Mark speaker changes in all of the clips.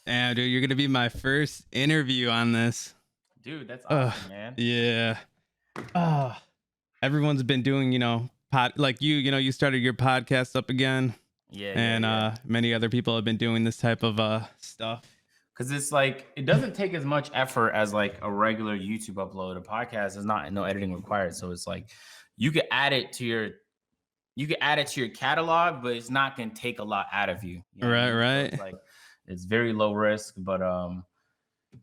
Speaker 1: And dude, you're gonna be my first interview on this.
Speaker 2: Dude, that's
Speaker 1: Ugh,
Speaker 2: awesome, man.
Speaker 1: yeah. Ah, everyone's been doing, like you started your podcast up again,
Speaker 2: Yeah, yeah,
Speaker 1: and
Speaker 2: yeah.
Speaker 1: many other people have been doing this type of stuff.
Speaker 2: Because it's like it doesn't take as much effort as like a regular YouTube upload. A podcast is not no editing required, so it's like you could add it to your catalog, but it's not gonna take a lot out of you. You know what I
Speaker 1: Right,
Speaker 2: mean? So it's
Speaker 1: right.
Speaker 2: like it's very low risk, but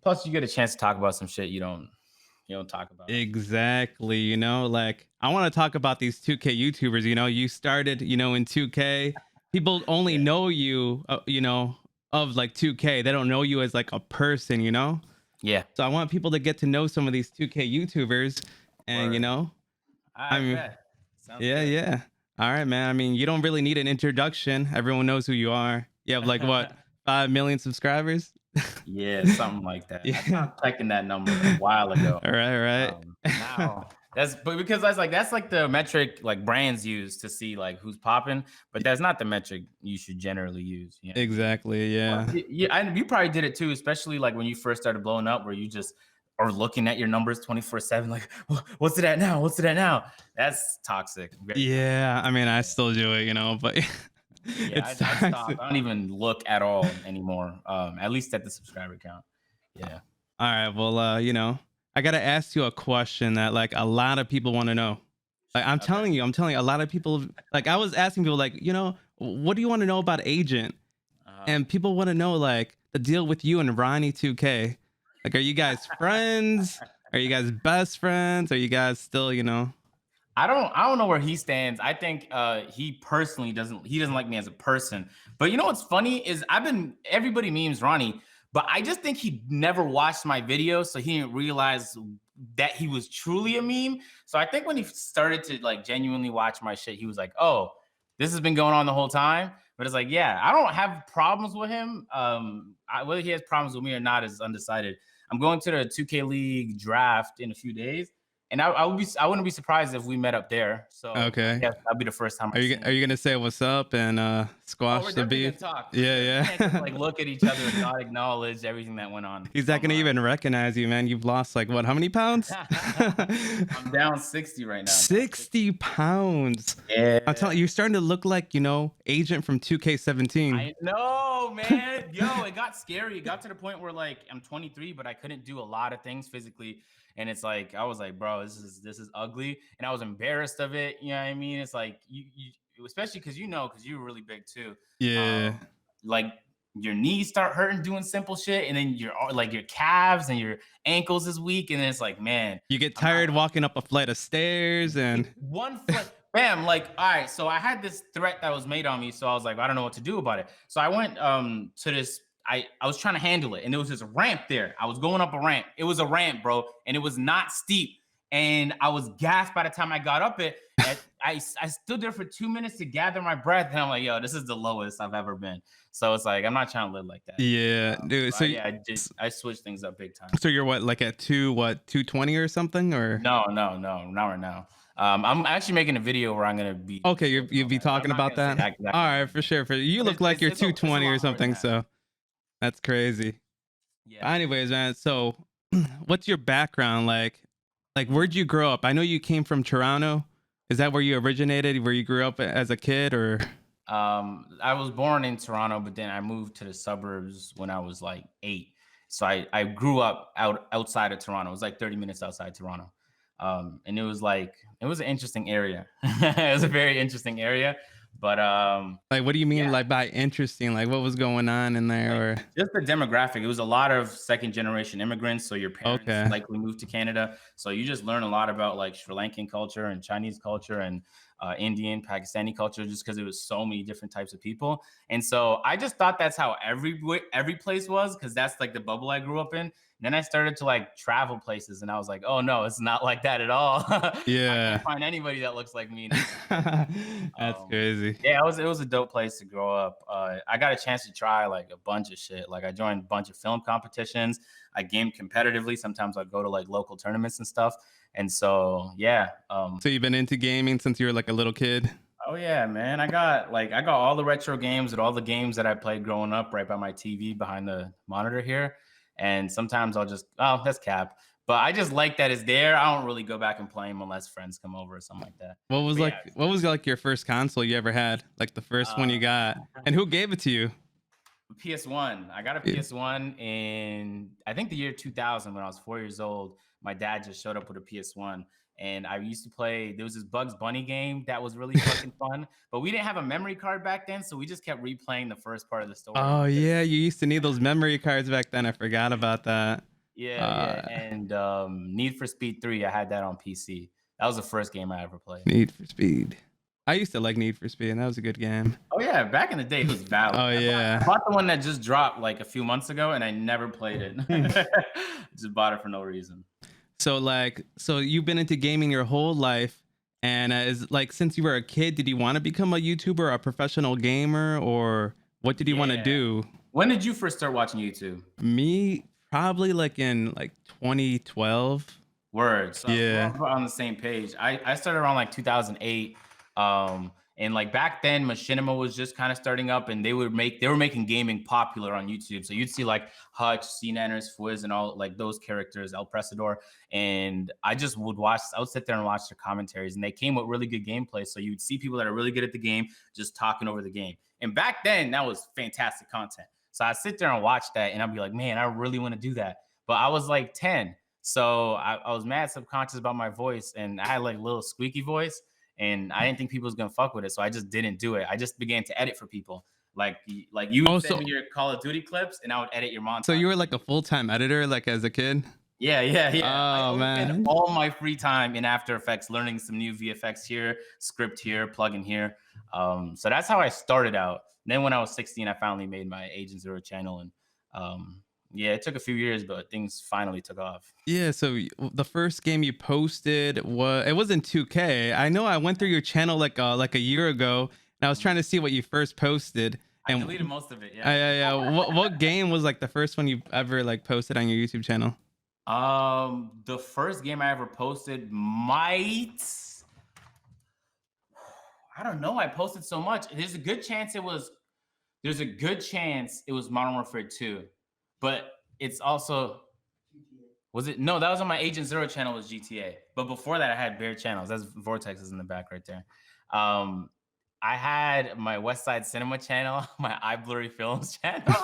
Speaker 2: plus you get a chance to talk about some shit you don't talk about.
Speaker 1: Exactly. Like I want to talk about these 2K YouTubers. You started, in 2K. People only
Speaker 2: Yeah.
Speaker 1: know you, of like 2K. They don't know you as like a person.
Speaker 2: Yeah.
Speaker 1: So I want people to get to know some of these 2K YouTubers, and
Speaker 2: Word.
Speaker 1: I
Speaker 2: I
Speaker 1: mean,
Speaker 2: bet. Sounds
Speaker 1: yeah,
Speaker 2: good.
Speaker 1: yeah. All right, man. I mean, you don't really need an introduction. Everyone knows who you are. You have like what, 5 million subscribers?
Speaker 2: Yeah, something like that. I
Speaker 1: Yeah.
Speaker 2: stopped checking that number a while ago.
Speaker 1: All right, right.
Speaker 2: Now that's but because that's like the metric like brands use to see like who's popping, but that's not the metric you should generally use. You know what I mean?
Speaker 1: Exactly.
Speaker 2: Plus,
Speaker 1: Yeah.
Speaker 2: you probably did it too, especially like when you first started blowing up, where you just are looking at your numbers 24/7, like what's it at now? What's it at now? That's toxic, very toxic.
Speaker 1: Yeah. I mean, I
Speaker 2: Yeah.
Speaker 1: still do it, but
Speaker 2: Yeah,
Speaker 1: it's
Speaker 2: I stopped.
Speaker 1: toxic.
Speaker 2: I don't even look at all anymore. At least at the subscriber count. Yeah.
Speaker 1: All right. Well, I gotta ask you a question that like a lot of people want to know. Like
Speaker 2: Okay.
Speaker 1: I'm telling you, a lot of people like I was asking people like, what do you want to know about Agent?
Speaker 2: Uh,
Speaker 1: And people want to know like the deal with you and Ronnie 2K. Like, are you guys friends? Are you guys best friends? Are you guys still,
Speaker 2: I don't know where he stands. I think he personally doesn't like me as a person. But you know what's funny is everybody memes Ronnie, but I just think he never watched my videos, so he didn't realize that he was truly a meme. So I think when he started to like genuinely watch my shit, he was like, "Oh, this has been going on the whole time." But it's like, yeah, I don't have problems with him. Whether he has problems with me or not is undecided. I'm going to the 2K League draft in a few days, and I wouldn't be surprised if we met up there. So I
Speaker 1: okay?
Speaker 2: guess that'll be the first time
Speaker 1: Are
Speaker 2: I've
Speaker 1: you
Speaker 2: seen
Speaker 1: are
Speaker 2: him.
Speaker 1: you gonna say what's up and
Speaker 2: Oh, we're
Speaker 1: squash the
Speaker 2: definitely gonna
Speaker 1: beef?
Speaker 2: talk for sure. We
Speaker 1: Yeah,
Speaker 2: can't just
Speaker 1: yeah.
Speaker 2: like look at each other and not acknowledge everything that went on
Speaker 1: He's not
Speaker 2: from
Speaker 1: gonna even recognize you, man. You've lost like what? How many pounds?
Speaker 2: I'm down 60 right now. Down 60.
Speaker 1: 60 pounds. I'm
Speaker 2: Yeah.
Speaker 1: telling you, you're starting to look like, Agent from 2K17.
Speaker 2: I know, man. Yo, it got scary. It got to the point where like I'm 23, but I couldn't do a lot of things physically. And it's like I was like, bro, this is ugly. And I was embarrassed of it. You know what I mean? It's like you especially because you were really big too.
Speaker 1: Yeah.
Speaker 2: Um, like your knees start hurting doing simple shit, and then your calves and your ankles is weak, and then it's like, man,
Speaker 1: You get
Speaker 2: I'm not
Speaker 1: tired walking up a flight of stairs and
Speaker 2: one foot. Bam, like, all right. So I had this threat that was made on me. So I was like, I don't know what to do about it. So I went to this. I was trying to handle it, and there was this ramp there. I was going up a ramp. It was a ramp, bro, and it was not steep. And I was gassed by the time I got up it. I stood there for 2 minutes to gather my breath, and I'm like, yo, this is the lowest I've ever been. So it's like I'm not trying to live like that.
Speaker 1: yeah, dude.
Speaker 2: So yeah, I switched things up big time.
Speaker 1: So you're what, like at 220 or something, or
Speaker 2: No, no, no, not right now. I'm actually making a video where I'm gonna be
Speaker 1: okay,
Speaker 2: disclosing
Speaker 1: you'd
Speaker 2: all
Speaker 1: be
Speaker 2: that, but I'm
Speaker 1: talking
Speaker 2: not
Speaker 1: about
Speaker 2: gonna say
Speaker 1: that. All
Speaker 2: exactly what
Speaker 1: right,
Speaker 2: I'm
Speaker 1: for
Speaker 2: doing.
Speaker 1: sure. For you
Speaker 2: But
Speaker 1: look like you're
Speaker 2: it's a
Speaker 1: 220 or
Speaker 2: lot more than
Speaker 1: something,
Speaker 2: that.
Speaker 1: so that's crazy.
Speaker 2: Yeah.
Speaker 1: Anyways, man, so what's your background like? Like, where'd you grow up? I know you came from Toronto. Is that where you originated? Where you grew up as a kid, or
Speaker 2: I was born in Toronto, but then I moved to the suburbs when I was like 8. So I grew up outside of Toronto. It was like 30 minutes outside Toronto. And it was an interesting area. It was a very interesting area. But
Speaker 1: like, what do you mean,
Speaker 2: yeah,
Speaker 1: like by interesting? Like, what was going on in
Speaker 2: like
Speaker 1: there? Or
Speaker 2: just the demographic. It was a lot of second generation immigrants. So your parents
Speaker 1: okay,
Speaker 2: likely moved to Canada. So you just learn a lot about like Sri Lankan culture and Chinese culture and Indian, Pakistani culture, just because it was so many different types of people. And so I just thought that's how every place was, because that's like the bubble I grew up in. And then I started to like travel places, and I was like, oh no, it's not like that at all. I can't
Speaker 1: yeah,
Speaker 2: find anybody that looks like me in this place.
Speaker 1: that's crazy.
Speaker 2: Yeah, it was a dope place to grow up. I got a chance to try like a bunch of shit. Like I joined a bunch of film competitions. I gamed competitively. Sometimes I go to like local tournaments and stuff. And so yeah,
Speaker 1: So you've been into gaming since you were like a little kid?
Speaker 2: Oh yeah, man. I got all the retro games and all the games that I played growing up right by my TV behind the monitor here. And sometimes I'll just, oh, that's cap. But I just like that it's there. I don't really go back and play them unless friends come over or something like that. But yeah,
Speaker 1: What was like your first console you ever had? Like the first one you
Speaker 2: uh,
Speaker 1: got? And who gave it to you?
Speaker 2: PS1. I got a
Speaker 1: Yeah.
Speaker 2: PS1 in I think the year 2000 when I was 4 years old. My dad just showed up with a PS1, and I used to play. There was this Bugs Bunny game that was really fucking fun, but we didn't have a memory card back then, so we just kept replaying the first part of the story
Speaker 1: Oh
Speaker 2: because
Speaker 1: yeah, you used to need those memory cards back then. I forgot about that.
Speaker 2: yeah, yeah.
Speaker 1: Uh
Speaker 2: And Need for Speed 3, I had that on PC. That was the first game I ever played.
Speaker 1: Need for Speed. I used to like Need for Speed, and that was a good game.
Speaker 2: Oh yeah, back in the day it was valid.
Speaker 1: Oh
Speaker 2: I
Speaker 1: yeah.
Speaker 2: bought the one that just dropped like a few months ago, and I never played it. Just bought it for no reason.
Speaker 1: So you've been into gaming your whole life, and is like since you were a kid, did you want to become a YouTuber, a professional gamer, or what did you want to
Speaker 2: Yeah.
Speaker 1: do?
Speaker 2: When did you first start watching YouTube?
Speaker 1: Me, probably like in like 2012.
Speaker 2: Word. So we're
Speaker 1: Yeah.
Speaker 2: all on the same page. I started around like 2008. And like back then, Machinima was just kind of starting up, and they were making gaming popular on YouTube. So you'd see like Hutch, CNanners, Fwiz, and all like those characters, El Presador. And I would sit there and watch their commentaries, and they came with really good gameplay. So you'd see people that are really good at the game just talking over the game. And back then, that was fantastic content. So I'd sit there and watch that, and I'd be like, man, I really want to do that. But I was like 10. So I was mad subconscious about my voice, and I had like a little squeaky voice, and I didn't think people was gonna fuck with it. So I just didn't do it. I just began to edit for people. Like you would send
Speaker 1: Also,
Speaker 2: me your Call of Duty clips, and I would edit your
Speaker 1: so you
Speaker 2: montage.
Speaker 1: were like a full-time editor, like as a kid?
Speaker 2: Yeah, yeah, yeah. I
Speaker 1: Oh
Speaker 2: always spend
Speaker 1: man.
Speaker 2: all my free time in After Effects learning some new VFX here, script here, plugin here. So that's how I started out. Then when I was 16, I finally made my Agent Zero channel, and yeah, it took a few years, but things finally took off.
Speaker 1: Yeah, so the first game you posted was it wasn't 2K. I know I went through your channel like a year ago, and I was trying to see what you first posted.
Speaker 2: I deleted
Speaker 1: And
Speaker 2: most of it. Yeah.
Speaker 1: yeah, what game was like the first one you ever like posted on your YouTube channel?
Speaker 2: The first game I ever posted might. I don't know. I posted so much. There's a good chance it was. There's a good chance it was Modern Warfare 2, but it's also. Was it? No, that was on my Agent Zero channel. Was GTA, but before that, I had bare channels. That's Vortex is in the back right there. Um, I had my West Side Cinema channel, my iBlurry Films channel.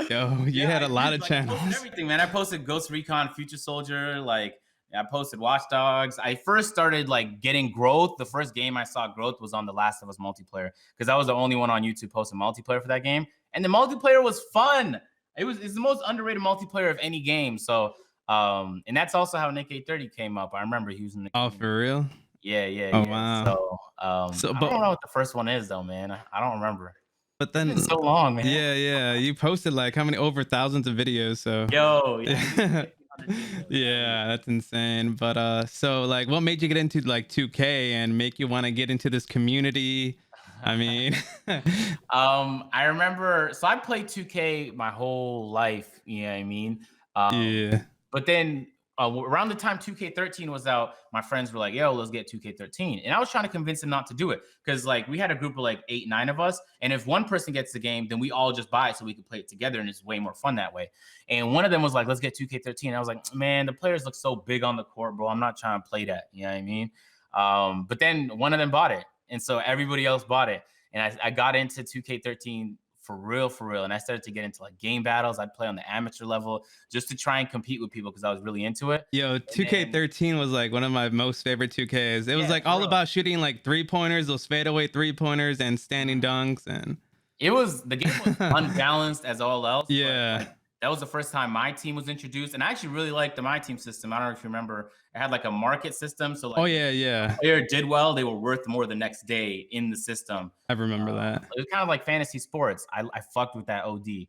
Speaker 1: Yo, you
Speaker 2: Yeah,
Speaker 1: had
Speaker 2: I
Speaker 1: a lot
Speaker 2: did.
Speaker 1: of
Speaker 2: Like I posted
Speaker 1: channels.
Speaker 2: everything, man. I posted Ghost Recon, Future Soldier. Like I posted Watch Dogs. I first started like getting growth. The first game I saw growth was on The Last of Us multiplayer because I was the only one on YouTube posting multiplayer for that game, and the multiplayer was fun. It's the most underrated multiplayer of any game. So and that's also how Nick 830 came up. I remember he was in the
Speaker 1: Oh,
Speaker 2: game.
Speaker 1: for real?
Speaker 2: Yeah, yeah,
Speaker 1: Oh
Speaker 2: yeah.
Speaker 1: wow.
Speaker 2: So
Speaker 1: So,
Speaker 2: I don't know what the first one is though, man. I don't remember.
Speaker 1: but
Speaker 2: It's been
Speaker 1: then,
Speaker 2: so long, man.
Speaker 1: yeah, yeah, you posted like how many over thousands of videos. So,
Speaker 2: Yo, yeah, at least
Speaker 1: yeah,
Speaker 2: 1,500 videos. Hell yeah.
Speaker 1: yeah, that's insane. But so like, what made you get into like 2K and make you want to get into this community? I mean,
Speaker 2: I remember, so I played 2K my whole life, you know what I mean?
Speaker 1: yeah.
Speaker 2: But then around the time 2K13 was out, my friends were like, yo, let's get 2K13. And I was trying to convince them not to do it because like we had a group of like 8, 9 of us. And if one person gets the game, then we all just buy it so we can play it together. And it's way more fun that way. And one of them was like, let's get 2K13. I was like, man, the players look so big on the court, bro. I'm not trying to play that. You know what I mean? But then one of them bought it. And so everybody else bought it. And I got into 2K13 for real. And I started to get into like game battles. I'd play on the amateur level just to try and compete with people because I was really into it.
Speaker 1: Yo,
Speaker 2: And then,
Speaker 1: 2K13 was like one of my most favorite 2Ks. It was
Speaker 2: yeah,
Speaker 1: like
Speaker 2: for
Speaker 1: all
Speaker 2: real.
Speaker 1: about shooting like three pointers, those fadeaway 3-pointers, and standing dunks. And
Speaker 2: The game was unbalanced as all else, but
Speaker 1: yeah.
Speaker 2: like that was the first time my team was introduced. And I actually really liked the my team system. I don't know if you remember, it had like a market system. So
Speaker 1: Oh
Speaker 2: like
Speaker 1: yeah, yeah.
Speaker 2: player did well, they were worth more the next day in the system.
Speaker 1: I remember that.
Speaker 2: It was kind of like fantasy sports. I fucked with that OD.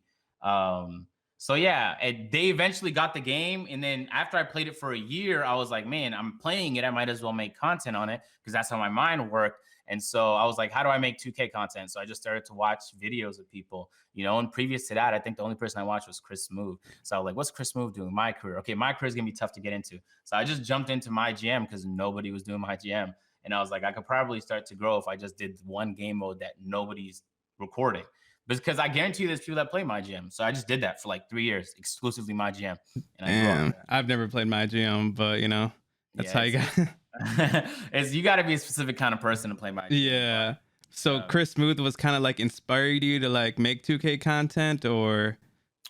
Speaker 2: So yeah, they eventually got the game, and then after I played it for a year, I was like, man, I'm playing it. I might as well make content on it because that's how my mind worked. And so I was like, how do I make 2K content? So I just started to watch videos of people, you know. And previous to that, I think the only person I watched was Chris Smoove. So I was like, what's Chris Smoove doing? My career. Okay, my career is gonna be tough to get into. So I just jumped into my GM because nobody was doing my GM. And I was like, I could probably start to grow if I just did one game mode that nobody's recording. Because I guarantee you there's people that play my gym. So I just did that for like 3 years, exclusively my gym. And I grew off
Speaker 1: Damn,
Speaker 2: that.
Speaker 1: I've never played my GM, but that's
Speaker 2: Yeah,
Speaker 1: how you got.
Speaker 2: it's you got to be a specific kind of person to play my gym. But
Speaker 1: Yeah. So
Speaker 2: yeah.
Speaker 1: Chris Smooth was kind of like inspired you to like make 2K content, or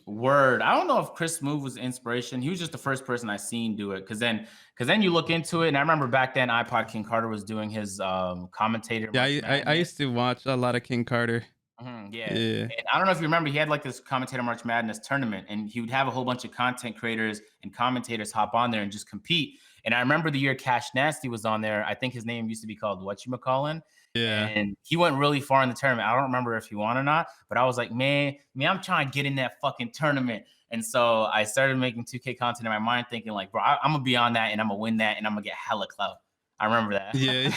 Speaker 2: Word. I don't know if Chris Smoove was inspiration. He was just the first person I seen do it. Cause then you look into it, and I remember back then iPod King Carter was doing his commentator
Speaker 1: yeah,
Speaker 2: March
Speaker 1: I
Speaker 2: Madness.
Speaker 1: used to watch a lot of King Carter.
Speaker 2: Yeah.
Speaker 1: Yeah,
Speaker 2: And I don't know if you remember, he had like this commentator March Madness tournament, and he would have a whole bunch of content creators and commentators hop on there and just compete. And I remember the year Cash Nasty was on there. I think his name used to be called Whatchamacallin.
Speaker 1: yeah,
Speaker 2: And he went really far in the tournament. I don't remember if he won or not, but I was like, man, I'm trying to get in that fucking tournament. And so I started making 2K content in my mind, thinking like, bro, I'm gonna be on that and I'm gonna win that and I'm gonna get hella clout. I remember that.
Speaker 1: yeah.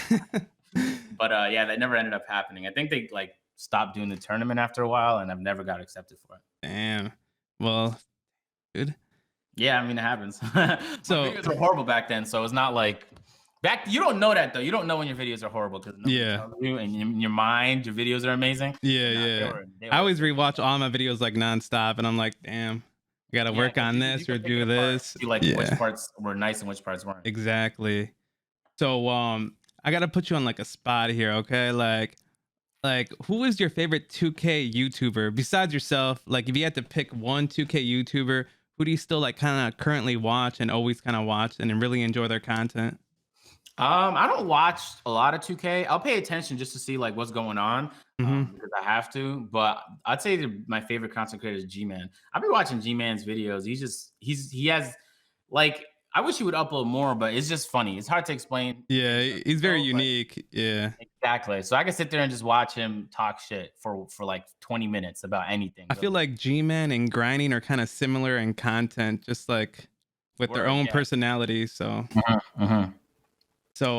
Speaker 2: But yeah, that never ended up happening. I think they like stopped doing the tournament after a while, and I've never got accepted for it.
Speaker 1: Damn. Well, good.
Speaker 2: Yeah, I mean it happens. My
Speaker 1: So
Speaker 2: videos were horrible back then, so it's not like back. You don't know that though. You don't know when your videos are horrible because nobody
Speaker 1: yeah,
Speaker 2: tells you, and in your mind, your videos are amazing.
Speaker 1: yeah,
Speaker 2: Nah, they
Speaker 1: yeah.
Speaker 2: were. They
Speaker 1: I
Speaker 2: were
Speaker 1: always
Speaker 2: they were
Speaker 1: rewatch
Speaker 2: horrible.
Speaker 1: all my videos like nonstop, and I'm like, damn, I gotta
Speaker 2: Yeah,
Speaker 1: work
Speaker 2: 'cause
Speaker 1: on
Speaker 2: you
Speaker 1: this or
Speaker 2: can pick it
Speaker 1: do
Speaker 2: apart,
Speaker 1: this.
Speaker 2: see like which
Speaker 1: Yeah,
Speaker 2: parts were nice and which parts weren't.
Speaker 1: exactly. So I gotta put you on like a spot here, okay? Like who is your favorite 2K YouTuber besides yourself? Like if you had to pick one 2K YouTuber, who do you still like kind of currently watch and always kind of watch and really enjoy their content?
Speaker 2: I don't watch a lot of 2K. I'll pay attention just to see like what's going on,
Speaker 1: Hmm.
Speaker 2: because I have to. But I'd say my favorite content creator is G-Man. I've been watching G-Man's videos. He has like I wish he would upload more, but it's just funny. It's hard to explain
Speaker 1: Yeah,
Speaker 2: his
Speaker 1: he's very
Speaker 2: show, but
Speaker 1: unique. Yeah.
Speaker 2: exactly. So I can sit there and just watch him talk shit for like 20 minutes about anything,
Speaker 1: I feel
Speaker 2: really.
Speaker 1: like G-Man and Grinding are kind of similar in content, just like with their
Speaker 2: Word,
Speaker 1: own
Speaker 2: yeah.
Speaker 1: personality. So,
Speaker 2: Mhm.
Speaker 1: so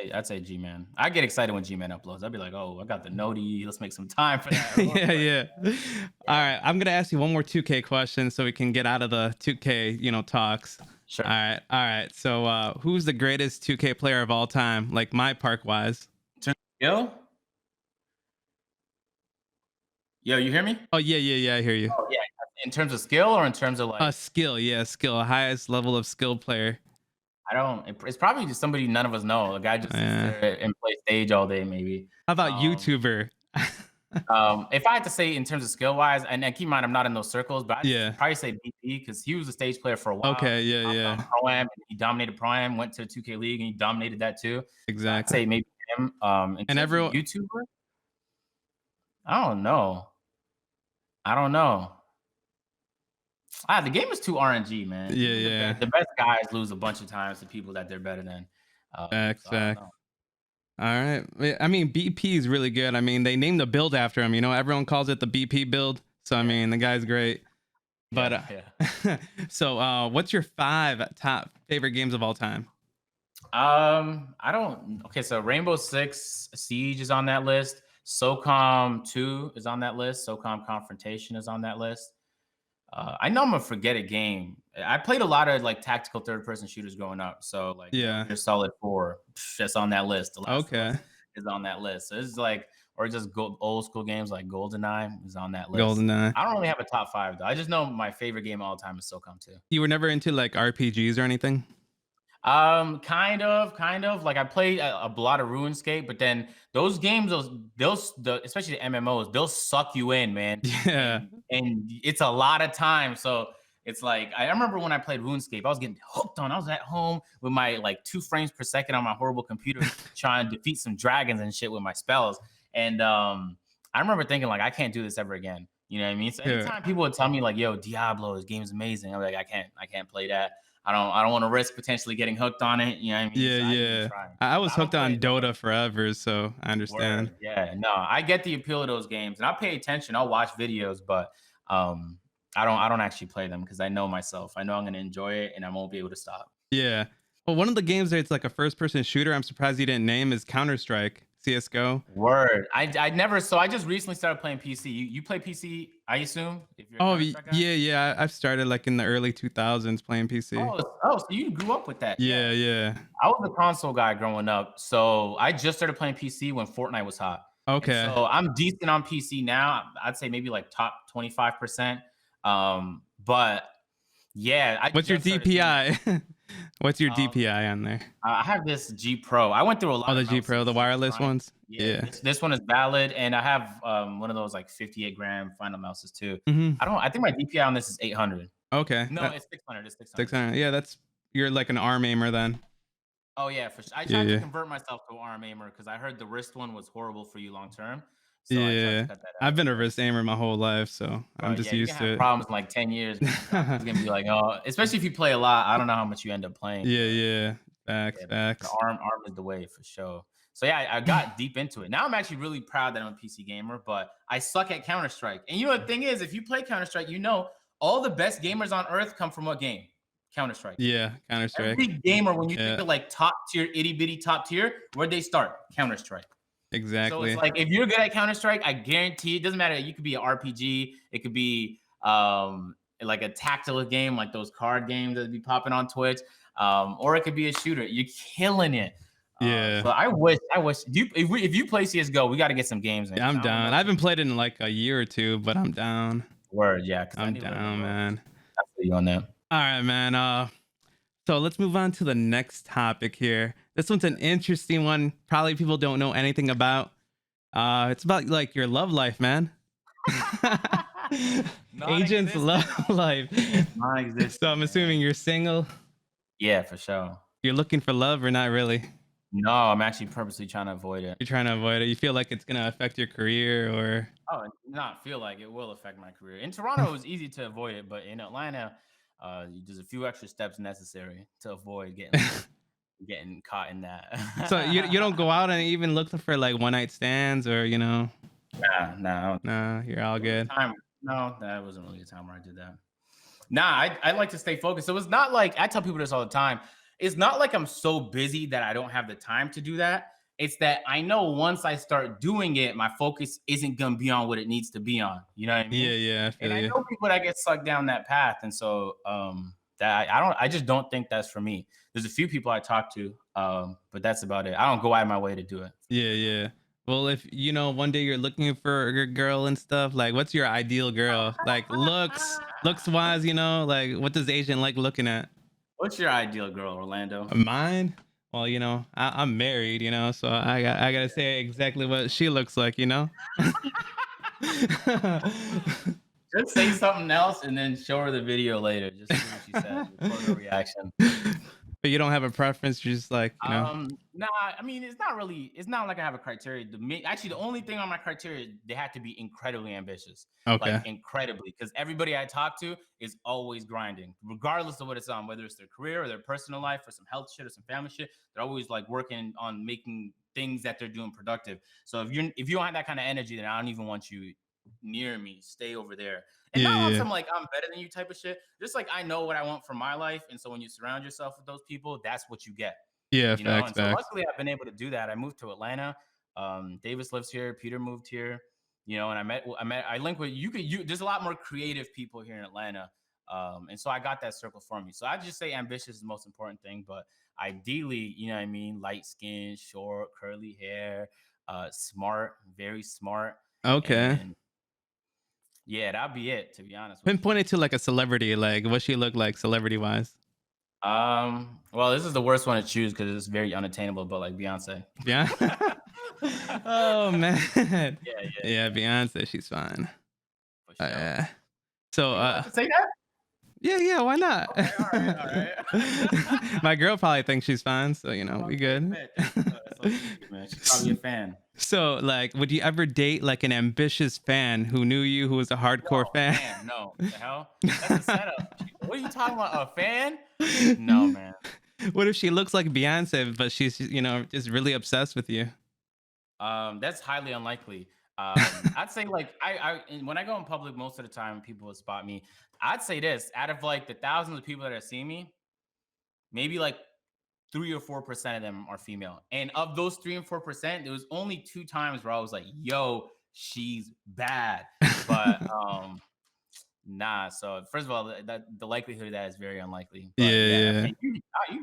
Speaker 2: Yeah, I'd say G-Man. I get excited when G-Man uploads. I'd be like, oh, I got the noti. Let's make some time for that real
Speaker 1: yeah,
Speaker 2: quick.
Speaker 1: yeah. All
Speaker 2: Yeah,
Speaker 1: right, I'm gonna ask you one more 2K question so we can get out of the 2K, talks.
Speaker 2: sure.
Speaker 1: All right. So, who's the greatest 2K player of all time? Like my park wise.
Speaker 2: Yo, yo, you hear me?
Speaker 1: Oh yeah, yeah, yeah. I hear you.
Speaker 2: Oh yeah. In terms of skill or in terms of like,
Speaker 1: Skill, yeah, skill, highest level of skill player.
Speaker 2: I don't. It's probably just somebody none of us know. A guy just sits
Speaker 1: Yeah.
Speaker 2: there and plays stage all day, maybe.
Speaker 1: How about
Speaker 2: Um,
Speaker 1: YouTuber?
Speaker 2: if I had to say in terms of skill wise, and keep in mind I'm not in those circles, but I'd
Speaker 1: Yeah.
Speaker 2: probably say BP because he was a stage player for a while.
Speaker 1: Okay. Yeah.
Speaker 2: Hopped on
Speaker 1: Yeah.
Speaker 2: Pro Am, and he dominated Pro Am, went to the 2K League, and he dominated that too. So I'd
Speaker 1: Exactly.
Speaker 2: say maybe him. In
Speaker 1: And
Speaker 2: terms of
Speaker 1: everyone.
Speaker 2: YouTuber, I don't know. I don't know. The game is too RNG, man.
Speaker 1: Yeah.
Speaker 2: Even
Speaker 1: Yeah.
Speaker 2: the best guys lose a bunch of times to people that they're better than.
Speaker 1: Facts.
Speaker 2: So I don't
Speaker 1: Facts.
Speaker 2: know.
Speaker 1: All right. I mean, BP is really good. I mean, they named the build after him. Everyone calls it the BP build. So I
Speaker 2: Yeah,
Speaker 1: mean, the guy's great. But
Speaker 2: yeah, yeah.
Speaker 1: so, what's your 5 top favorite games of all time?
Speaker 2: I don't. Okay, so Rainbow Six Siege is on that list. SOCOM 2 is on that list. SOCOM Confrontation is on that list. I know I'm gonna forget a game. I played a lot of like tactical third-person shooters growing up. So like Metal
Speaker 1: Yeah.
Speaker 2: Gear Solid 4, that's on that list. The Last of
Speaker 1: Okay.
Speaker 2: Us is on that list. So it's like, or just old school games like GoldenEye is on that list.
Speaker 1: GoldenEye.
Speaker 2: I don't really have a top five though. I just know my favorite game of all time is SOCOM 2.
Speaker 1: You were never into like RPGs or anything?
Speaker 2: Kind of. Like I played a lot of RuneScape, but then those games, especially the MMOs, they'll suck you in, man,
Speaker 1: Yeah.
Speaker 2: and it's a lot of time. So it's like I remember when I played RuneScape, I was getting hooked on. I was at home with my like 2 frames per second on my horrible computer, trying to defeat some dragons and shit with my spells. And I remember thinking like I can't do this ever again. You know what I mean? So
Speaker 1: Yeah.
Speaker 2: anytime people would tell me like, "Yo, Diablo, this game's amazing," I'm like, I can't play that. I don't want to risk potentially getting hooked on it. You know what I mean?
Speaker 1: Yeah.
Speaker 2: So I didn't even
Speaker 1: Yeah.
Speaker 2: try.
Speaker 1: I
Speaker 2: But
Speaker 1: was
Speaker 2: I don't
Speaker 1: hooked
Speaker 2: play
Speaker 1: on
Speaker 2: it no more.
Speaker 1: Dota forever, so I understand.
Speaker 2: Word. Yeah. No, I get the appeal of those games, and I pay attention. I'll watch videos, but I don't actually play them because I know myself. I know I'm gonna enjoy it, and I won't be able to stop.
Speaker 1: Yeah. Well, one of the games that's like a first-person shooter, I'm surprised you didn't name is Counter-Strike, CS:GO.
Speaker 2: Word. I never. So I just recently started playing PC. You play PC I assume, if you're a
Speaker 1: Oh,
Speaker 2: Counter Strike guy.
Speaker 1: yeah, yeah. I've started like in the early 2000s playing PC.
Speaker 2: So you grew up with that.
Speaker 1: Yeah,
Speaker 2: Yeah.
Speaker 1: yeah.
Speaker 2: I was a console guy growing up, so I just started playing PC when Fortnite was hot, and
Speaker 1: Okay.
Speaker 2: so I'm decent on PC now. I'd say maybe like top 25%. But yeah, I
Speaker 1: What's your
Speaker 2: just started doing that.
Speaker 1: DPI? What's your
Speaker 2: Um,
Speaker 1: DPI on there?
Speaker 2: I have this G Pro. I went through a
Speaker 1: Oh,
Speaker 2: lot of
Speaker 1: the G Pro, the
Speaker 2: mouses
Speaker 1: wireless
Speaker 2: trying.
Speaker 1: ones?
Speaker 2: Yeah,
Speaker 1: Yeah.
Speaker 2: this one is valid, and I have one of those like 58 gram final mouses too.
Speaker 1: Mhm.
Speaker 2: I think my DPI on this is 800.
Speaker 1: Okay.
Speaker 2: No,
Speaker 1: That
Speaker 2: it's 600. It's 600.
Speaker 1: 600. Yeah, that's you're like an ARM aimer then.
Speaker 2: Oh yeah, for sure. I
Speaker 1: Yeah,
Speaker 2: tried to
Speaker 1: yeah.
Speaker 2: convert myself to arm aimer because I heard the wrist one was horrible for you long term. So I tried to
Speaker 1: Yeah.
Speaker 2: cut that
Speaker 1: I've
Speaker 2: out.
Speaker 1: been a wrist aimer my whole life, so I'm
Speaker 2: But
Speaker 1: just
Speaker 2: yeah, you're gonna
Speaker 1: used
Speaker 2: have
Speaker 1: to
Speaker 2: problems in like 10 years, man.
Speaker 1: it.
Speaker 2: It's gonna be like, oh, especially if you play a lot. I don't know how much you end up playing,
Speaker 1: Yeah,
Speaker 2: but
Speaker 1: yeah. Facts,
Speaker 2: yeah, the
Speaker 1: facts.
Speaker 2: arm is the way for sure. So yeah, I got deep into it. Now I'm actually really proud that I'm a PC gamer, but I suck at Counter Strike. And you know the thing is, if you play Counter Strike, you know all the best gamers on earth come from what game? Counter Strike.
Speaker 1: Yeah,
Speaker 2: Every
Speaker 1: Counter-Strike.
Speaker 2: gamer, when you think
Speaker 1: Yeah,
Speaker 2: of like top tier, itty bitty top tier, where'd they start? Counter Strike. So it's
Speaker 1: exactly.
Speaker 2: like if you're good at Counter Strike, I guarantee it doesn't matter. You could be an RPG, it could be like a tactical game, like those card games that be popping on Twitch, or it could be a shooter. You're killing it.
Speaker 1: Yeah.
Speaker 2: So I wish if you play CS:GO, we got to get some games in
Speaker 1: Yeah,
Speaker 2: because
Speaker 1: I'm
Speaker 2: I don't know
Speaker 1: down. I haven't played in like a year or two, but I'm down.
Speaker 2: word, yeah, because I
Speaker 1: I'm
Speaker 2: need to learn the
Speaker 1: down,
Speaker 2: ropes.
Speaker 1: man.
Speaker 2: I feel you on that.
Speaker 1: All right, man. So let's move on to the next topic here. This one's an interesting one. Probably people don't know anything about. It's about like your love life, man. Agent's
Speaker 2: Non-existent.
Speaker 1: love life. So
Speaker 2: Non-existent,
Speaker 1: I'm
Speaker 2: man.
Speaker 1: assuming you're single.
Speaker 2: Yeah, for sure.
Speaker 1: You're looking for love or not really?
Speaker 2: No, I'm actually purposely trying to avoid it.
Speaker 1: You're trying to avoid it. You feel like it's gonna affect your career or
Speaker 2: Oh, not feel like it will affect my career. In Toronto, it was easy to avoid it, but in Atlanta, there's a few extra steps necessary to avoid getting caught in
Speaker 1: so you
Speaker 2: that.
Speaker 1: don't go out and even look for like one night stands or
Speaker 2: Nah,
Speaker 1: nah, you're all good.
Speaker 2: time. No, that wasn't really a time where I did that. Nah, I like to stay focused. So it's not like I tell people this all the time. It's not like I'm so busy that I don't have the time to do that. It's that I know once I start doing it, my focus isn't gonna be on what it needs to be on. You know what I
Speaker 1: Yeah,
Speaker 2: mean?
Speaker 1: yeah, I
Speaker 2: And
Speaker 1: feel
Speaker 2: I
Speaker 1: you.
Speaker 2: know people that get sucked down that path, and so that I just don't think that's for me. There's a few people I talk to, but that's about it. I don't go out of my way to do it.
Speaker 1: Yeah, yeah. Well, if one day you're looking for a good girl and stuff, like what's your ideal girl? Like looks wise, like what does Asian like looking at?
Speaker 2: What's your ideal girl, Orlando?
Speaker 1: Mine? Well, I'm married, so I gotta say exactly what she looks like.
Speaker 2: Just say something else and then show her the video later. Just see what she says. Record her reaction.
Speaker 1: But you don't have a preference, you're just like.
Speaker 2: Nah, I mean, it's not like I have a criteria. Actually, the only thing on my criteria, they have to be incredibly ambitious, like
Speaker 1: Okay.
Speaker 2: incredibly, because everybody I talk to is always grinding, regardless of what it's on, whether it's their career or their personal life or some health shit or some family shit. They're always like working on making things that they're doing productive. So if you don't have that kind of energy, then I don't even want you near me. Stay over there. And
Speaker 1: Yeah,
Speaker 2: not on
Speaker 1: yeah.
Speaker 2: some like I'm better than you type of shit. Just like I know what I want for my life. And so when you surround yourself with those people, that's what you get.
Speaker 1: Yeah,
Speaker 2: You know,
Speaker 1: facts,
Speaker 2: and so
Speaker 1: facts.
Speaker 2: luckily I've been able to do that. I moved to Atlanta. Davis lives here. Peter moved here. And I linked with there's a lot more creative people here in Atlanta. And so I got that circle for me. So I just say ambitious is the most important thing, but ideally, you know what I mean, light skin, short, curly hair, smart, very smart,
Speaker 1: Okay.
Speaker 2: and yeah, that'd be it. To be honest with you.
Speaker 1: Pinpoint it to like a celebrity, like what she look like celebrity wise.
Speaker 2: Well, this is the worst one to choose because it's very unattainable, but like Beyonce.
Speaker 1: Yeah. Oh man. Yeah,
Speaker 2: Yeah,
Speaker 1: Beyonce, she's fine.
Speaker 2: for sure.
Speaker 1: Yeah. So
Speaker 2: You allowed to say that?
Speaker 1: yeah, yeah, why not?
Speaker 2: Okay, all right.
Speaker 1: My girl probably thinks she's fine, so we
Speaker 2: Okay,
Speaker 1: good.
Speaker 2: bet. That's all she needs, man. She's probably a fan.
Speaker 1: So like would you ever date like an ambitious fan who knew you, who was a hardcore
Speaker 2: No,
Speaker 1: fan?
Speaker 2: fan, no. What the hell? That's a setup. What are you talking about? A fan? No, man.
Speaker 1: What if she looks like Beyonce, but she's just really obsessed with you?
Speaker 2: That's highly unlikely. I'd say like and when I go in public, most of the time people will spot me. I'd say this: out of like the thousands of people that are seeing me, maybe like 3 or 4% of them are female. And of those 3 and 4%, there was only 2 times where I was like, "Yo, she's bad. But nah. So first of all, the likelihood of that is very unlikely.
Speaker 1: Yeah,
Speaker 2: But yeah,
Speaker 1: yeah.
Speaker 2: man,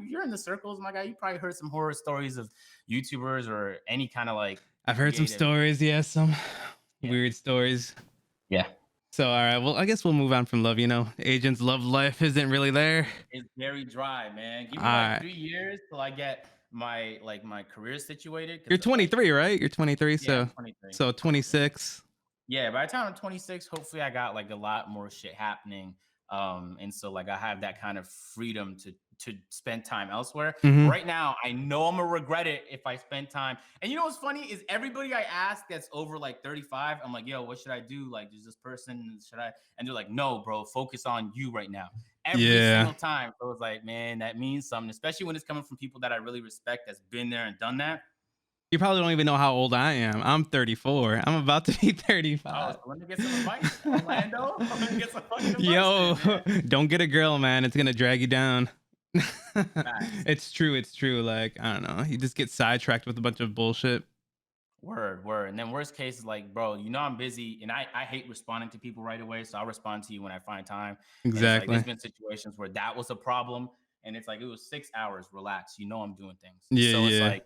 Speaker 2: you're in the circles, my guy. You probably heard some horror stories of YouTubers or any kind of like
Speaker 1: I've heard some
Speaker 2: creative.
Speaker 1: stories, yeah, some
Speaker 2: Yeah,
Speaker 1: weird stories.
Speaker 2: yeah.
Speaker 1: So, all right, well, I guess we'll move on from love. Agent's love life isn't really there.
Speaker 2: It's very dry, man. Give
Speaker 1: All
Speaker 2: me like
Speaker 1: right.
Speaker 2: 3 years till I get my career situated.
Speaker 1: You're
Speaker 2: Because like
Speaker 1: 23, right? You're 23,
Speaker 2: yeah, I'm
Speaker 1: so
Speaker 2: 23.
Speaker 1: so
Speaker 2: Yeah.
Speaker 1: 26.
Speaker 2: Yeah, by the time I'm 26, hopefully I got like a lot more shit happening. And so like I have that kind of freedom to spend time elsewhere.
Speaker 1: Mhm.
Speaker 2: Right now, I know I'm gonna regret it if I spend time. And you know what's funny is everybody I ask that's over like 35, I'm like, yo, what should I do? Like, is this person should I? And they're like, no, bro, focus on you right now. Every
Speaker 1: Yeah.
Speaker 2: single time. So it's like, man, that means something, especially when it's coming from people that I really respect that's been there and done that.
Speaker 1: You probably don't even know how old I am. I'm 34. I'm about to be
Speaker 2: Oh,
Speaker 1: 35.
Speaker 2: so let me get some advice, Orlando. Let me get some fucking advice
Speaker 1: Yo,
Speaker 2: then, man.
Speaker 1: don't get a girl, man. It's gonna drag you down.
Speaker 2: Facts.
Speaker 1: It's true. It's true. Like, I don't know. You just get sidetracked with a bunch of bullshit.
Speaker 2: Word, word. And then worst case is like, bro, you know I'm busy and I hate responding to people right away. So I'll respond to you when I find time. And it's like there's
Speaker 1: Exactly.
Speaker 2: been situations where that was a problem. And it's like it was 6 hours, relax. You know I'm doing things.
Speaker 1: Yeah,
Speaker 2: So it's
Speaker 1: yeah.
Speaker 2: like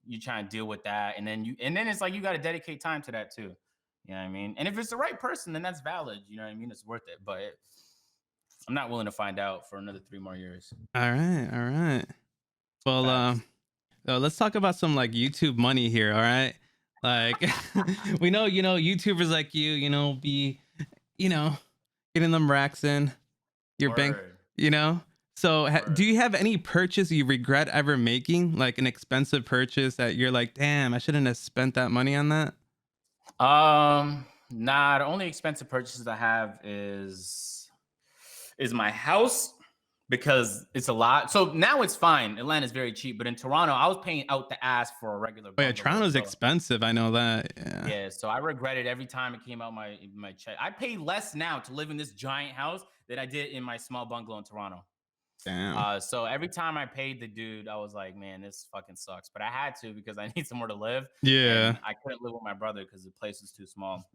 Speaker 2: you try and deal with that. And then it's like you got to dedicate time to that too. You know what I mean? And if it's the right person, then that's valid. You know what I mean? It's worth it. But I'm not willing to find out for another 3 more years.
Speaker 1: All right. All right. Well,
Speaker 2: Facts.
Speaker 1: let's talk about some like YouTube money here. All right. Like, we know, YouTubers like be, you know, getting them racks in your bank,
Speaker 2: Word,
Speaker 1: you know? So, do
Speaker 2: word.
Speaker 1: you have any purchase you regret ever making, like an expensive purchase that you're like, damn, I shouldn't have spent that money on that?
Speaker 2: Nah, the only expensive purchases I have is my house because it's a lot. So now it's fine. Atlanta's very cheap, but in Toronto, I was paying out the ass for a regular
Speaker 1: Oh yeah,
Speaker 2: bungalow.
Speaker 1: Toronto's
Speaker 2: So
Speaker 1: expensive. I know that. Yeah.
Speaker 2: yeah, so I regret it every time it came out my check. I pay less now to live in this giant house than I did in my small bungalow in Toronto.
Speaker 1: Damn.
Speaker 2: So every time I paid the dude, I was like, man, this fucking sucks. But I had to because I need somewhere to live,
Speaker 1: Yeah.
Speaker 2: and I couldn't live with my brother because the place was too small.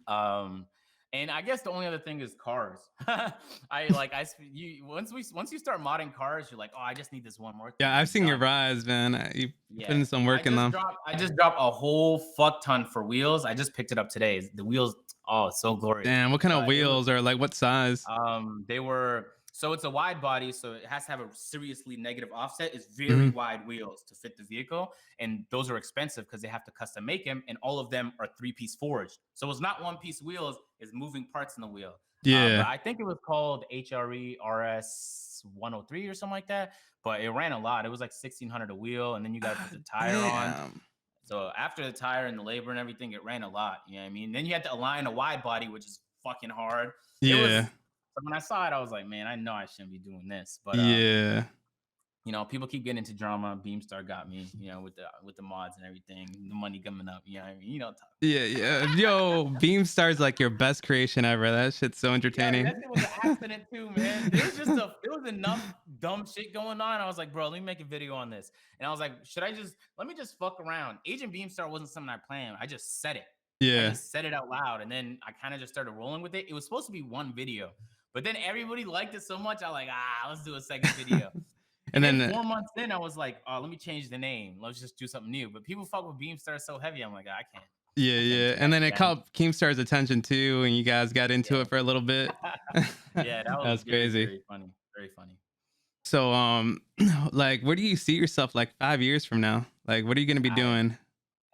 Speaker 2: Um, and I guess the only other thing is cars. You once you start modding cars, you're like, oh, I just need this one more
Speaker 1: Yeah,
Speaker 2: thing.
Speaker 1: I've
Speaker 2: I'm
Speaker 1: seen your
Speaker 2: done.
Speaker 1: rise, man. You put
Speaker 2: Yeah.
Speaker 1: in some work in them.
Speaker 2: I just dropped a whole fuck ton for wheels. I just picked it up today. The wheels, oh, it's so glorious.
Speaker 1: Damn, what kind of
Speaker 2: But it was
Speaker 1: wheels or like what size?
Speaker 2: they were so it's a wide body, so it has to have a seriously negative offset. It's very
Speaker 1: Mhm.
Speaker 2: wide wheels to fit the vehicle, and those are expensive because they have to custom make them, and all of them are three-piece forged. So it's not one-piece wheels; it's moving parts in the wheel. But
Speaker 1: Yeah.
Speaker 2: I think it was called HRE RS 103 or something like that. But it ran a lot. It was like 1,600 a wheel, and then you got to put
Speaker 1: Ah,
Speaker 2: the tire on.
Speaker 1: damn.
Speaker 2: So after the tire and the labor and everything, it ran a lot. You know what I mean? Then you had to align a wide body, which is fucking hard. It was
Speaker 1: Yeah.
Speaker 2: so when I saw it, I was like, man, I know I shouldn't be doing this. But
Speaker 1: Yeah.
Speaker 2: people keep getting into drama. Beamstar got me, with the mods and everything, the money coming up. You know what I mean?
Speaker 1: Yeah, yeah. Yo, Beamstar's like your best creation ever. That shit's so
Speaker 2: Yeah, that
Speaker 1: entertaining.
Speaker 2: shit was an accident too, man. There was enough dumb shit going on. I was like, bro, let me make a video on this. And I was like, let me just fuck around. Agent Beamstar wasn't something I planned. I just said it. I
Speaker 1: Yeah.
Speaker 2: just said it out loud, and then I kind of just started rolling with it. It was supposed to be one video, but then everybody liked it so much. I like, let's do a second video.
Speaker 1: And
Speaker 2: And then
Speaker 1: then
Speaker 2: 4 months in, I was like, oh, let me change the name. Let's just do something new. But people fuck with Beamstar so heavy. I'm like,
Speaker 1: yeah,
Speaker 2: I can't
Speaker 1: yeah.
Speaker 2: do
Speaker 1: And
Speaker 2: that
Speaker 1: then it
Speaker 2: again.
Speaker 1: caught Keemstar's attention too, and you guys got into it for a little bit.
Speaker 2: Yeah, that was
Speaker 1: That's
Speaker 2: very,
Speaker 1: crazy.
Speaker 2: very funny. Very funny.
Speaker 1: So like where do you see yourself like 5 years from now? Like what are you gonna be
Speaker 2: I
Speaker 1: doing?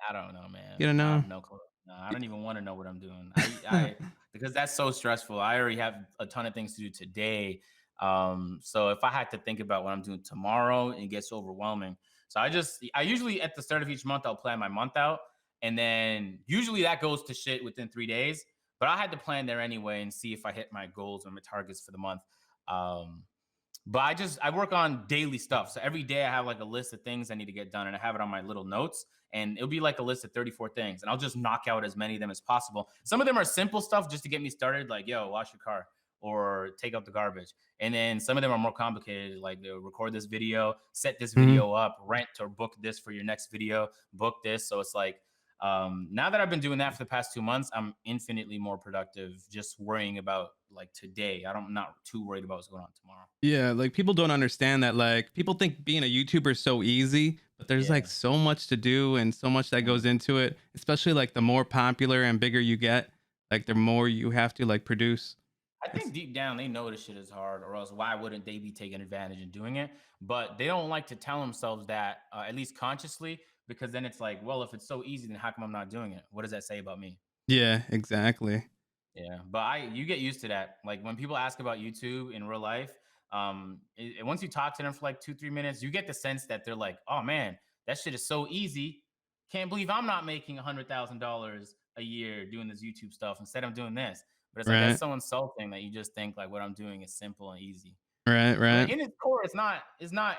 Speaker 2: I don't know, man.
Speaker 1: You don't
Speaker 2: I
Speaker 1: know?
Speaker 2: have no clue. No, I don't even want to know what I'm doing. I because that's so stressful. I already have a ton of things to do today. So if I had to think about what I'm doing tomorrow, it gets overwhelming. So I usually at the start of each month I'll plan my month out, and then usually that goes to shit within 3 days. But I had to plan there anyway and see if I hit my goals or my targets for the month. Um, but I work on daily stuff. So every day I have like a list of things I need to get done, and I have it on my little notes. And it'll be like a list of 34 things. And I'll just knock out as many of them as possible. Some of them are simple stuff just to get me started, like, yo, wash your car or take out the garbage. And then some of them are more complicated, like record this video, set this
Speaker 1: Mhm.
Speaker 2: video up, rent or book this for your next video, book this. So it's like Now that I've been doing that for the past 2 months, I'm infinitely more productive just worrying about like today. I'm not too worried about what's going on tomorrow.
Speaker 1: Yeah, like people don't understand that. Like people think being a YouTuber is so easy, but there's like
Speaker 2: Yeah.
Speaker 1: so much to do and so much that goes into it. Especially like the more popular and bigger you get, like the more you have to like produce.
Speaker 2: I think
Speaker 1: It's
Speaker 2: deep down they know this shit is hard, or else why wouldn't they be taking advantage and doing it? But they don't like to tell themselves that, at least consciously, because then it's like, well, if it's so easy, then how come I'm not doing it? What does that say about me?
Speaker 1: yeah, exactly.
Speaker 2: Yeah, but you get used to that. Like when people ask about YouTube in real life, once you talk to them for like 2 3 minutes, you get the sense that they're like, "Oh man, that shit is so easy. Can't believe I'm not making $100,000 a year doing this YouTube stuff. Instead, I'm doing this." But it's like that's
Speaker 1: Right,
Speaker 2: so insulting that you just think like what I'm doing is simple and easy.
Speaker 1: right,
Speaker 2: But
Speaker 1: right.
Speaker 2: in its core, it's not. It's not.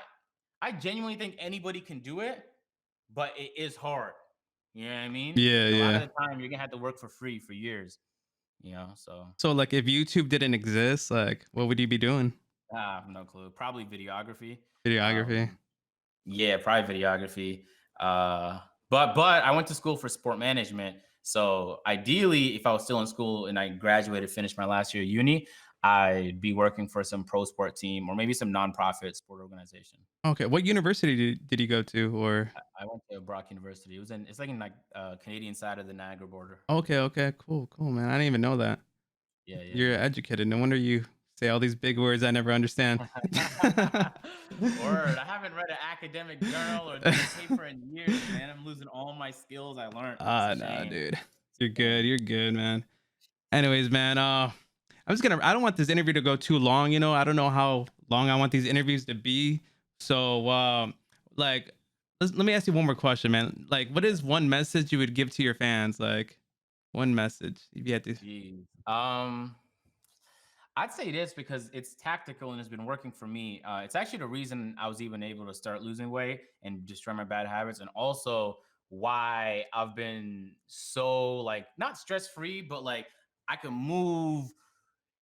Speaker 2: I genuinely think anybody can do it, but it is hard. You know what I mean?
Speaker 1: Yeah,
Speaker 2: And a lot of
Speaker 1: yeah.
Speaker 2: the time, you're gonna have to work for free for years. So
Speaker 1: So like if YouTube didn't exist, like what would you be doing?
Speaker 2: no clue. Probably videography.
Speaker 1: Videography.
Speaker 2: Um, yeah, probably videography. But I went to school for sport management. So ideally, if I was still in school and I graduated, finished my last year of uni, I'd be working for some pro sport team or maybe some nonprofit sport organization.
Speaker 1: Okay, what university did you go to? Or
Speaker 2: I went to Brock University. It's like in like Canadian side of the Niagara border.
Speaker 1: okay, okay, cool, cool, man. I didn't even know that.
Speaker 2: Yeah, yeah,
Speaker 1: You're
Speaker 2: yeah.
Speaker 1: educated. No wonder you say all these big words I never understand.
Speaker 2: Word. I haven't read an academic journal or done a paper in years, man. I'm losing all my skills I learned. It's a
Speaker 1: Nah,
Speaker 2: shame.
Speaker 1: dude.
Speaker 2: It's
Speaker 1: You're
Speaker 2: a
Speaker 1: good.
Speaker 2: shame.
Speaker 1: You're good, man. Anyways, man, I don't want this interview to go too long, you know. I don't know how long I want these interviews to be. So, like let me ask you one more question, man. Like what is one message you would give to your fans? Like one message if you had to.
Speaker 2: Jeez. I'd say this because it's tactical and it's been working for me. It's actually the reason I was even able to start losing weight and destroy my bad habits, and also why I've been so like not stress free, but like I can move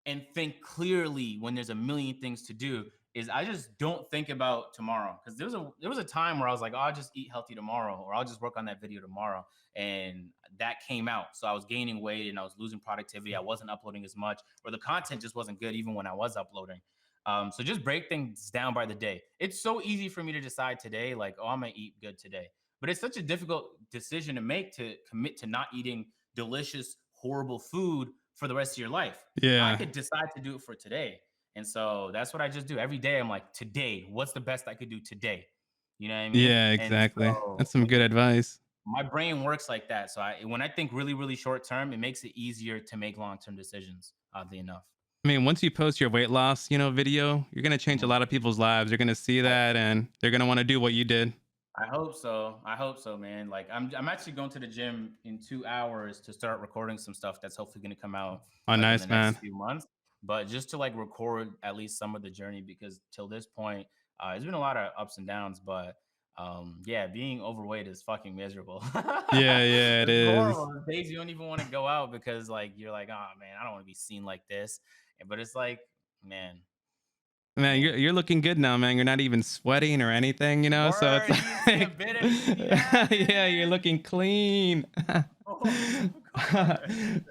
Speaker 2: and think clearly when there's a million things to do is I just don't think about tomorrow because there was a time where I was like, oh, I'll just eat healthy tomorrow or I'll just work on that video tomorrow, and that came out. So I was gaining weight and I was losing productivity. I wasn't uploading as much, or the content just wasn't good even when I was uploading. So just break things down by the day. It's so easy for me to decide today, like, oh, I'm gonna eat good today, but it's such a difficult decision to make to commit to not eating delicious, horrible food for the rest of your life. I
Speaker 1: Yeah.
Speaker 2: could decide to do it for today. And so that's what I just do every day. I'm like, today, what's the best I could do today? You know what I mean?
Speaker 1: Yeah,
Speaker 2: And
Speaker 1: exactly.
Speaker 2: so
Speaker 1: That's some good advice.
Speaker 2: my brain works like that. So when I think really, really short term, it makes it easier to make long term decisions, oddly enough.
Speaker 1: I mean, once you post your weight loss, you know, video, you're gonna change a
Speaker 2: Mhm.
Speaker 1: lot of people's lives. They're gonna see that and they're gonna want to do what you did.
Speaker 2: I hope so. I hope so, man. Like I'm actually going to the gym in 2 hours to start recording some stuff that's hopefully going to come out
Speaker 1: Oh,
Speaker 2: like in the
Speaker 1: nice,
Speaker 2: next
Speaker 1: man.
Speaker 2: few months. But just to like record at least some of the journey because till this point, there's been a lot of ups and downs. But yeah, being overweight is fucking miserable.
Speaker 1: Yeah, yeah, it
Speaker 2: It's
Speaker 1: is.
Speaker 2: horrible. There's days you don't even want to go out because like you're like, oh man, I don't want to be seen like this. But it's like, man,
Speaker 1: Man,
Speaker 2: man.
Speaker 1: you're looking good now, man. You're not even sweating or anything, you know. So it's
Speaker 2: Word, you see a
Speaker 1: like,
Speaker 2: bit of me in the ad,
Speaker 1: yeah, you're
Speaker 2: man.
Speaker 1: looking clean.
Speaker 2: Of course.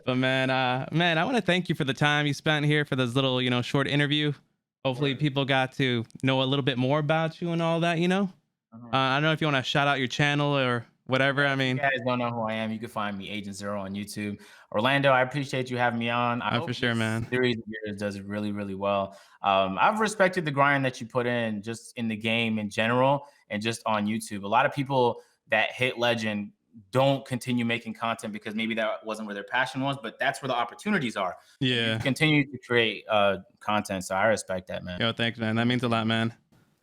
Speaker 1: But man, I want to thank you for the time you spent here for this little, you know, short interview. Hopefully,
Speaker 2: Word.
Speaker 1: people got to know a little bit more about you and all that, you know.
Speaker 2: Mhm.
Speaker 1: I don't know if you want to shout out your channel or whatever. I
Speaker 2: If you
Speaker 1: mean,
Speaker 2: guys don't know who I am, you can find me Agent Zero on YouTube. Orlando, I appreciate you having me on. I
Speaker 1: for
Speaker 2: hope
Speaker 1: sure,
Speaker 2: this
Speaker 1: man.
Speaker 2: series of yours does really, really well. I've respected the grind that you put in just in the game in general and just on YouTube. A lot of people that hit legend don't continue making content because maybe that wasn't where their passion was, but that's where the opportunities are. And you've
Speaker 1: Yeah.
Speaker 2: continued to create content. So I respect that, man.
Speaker 1: Yo, thanks, man. That means a lot, man.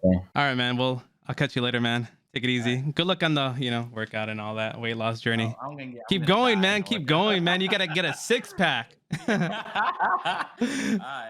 Speaker 2: Yeah.
Speaker 1: All right, man. Well, I'll catch you later, man. Take it
Speaker 2: All right.
Speaker 1: easy. Good luck on the, you know, workout and all that weight loss
Speaker 2: Oh,
Speaker 1: journey.
Speaker 2: I'm
Speaker 1: Keep
Speaker 2: gonna
Speaker 1: going,
Speaker 2: die in
Speaker 1: man.
Speaker 2: the
Speaker 1: Keep
Speaker 2: workout.
Speaker 1: going, man. You gotta get a six pack.
Speaker 2: Yeah. All right.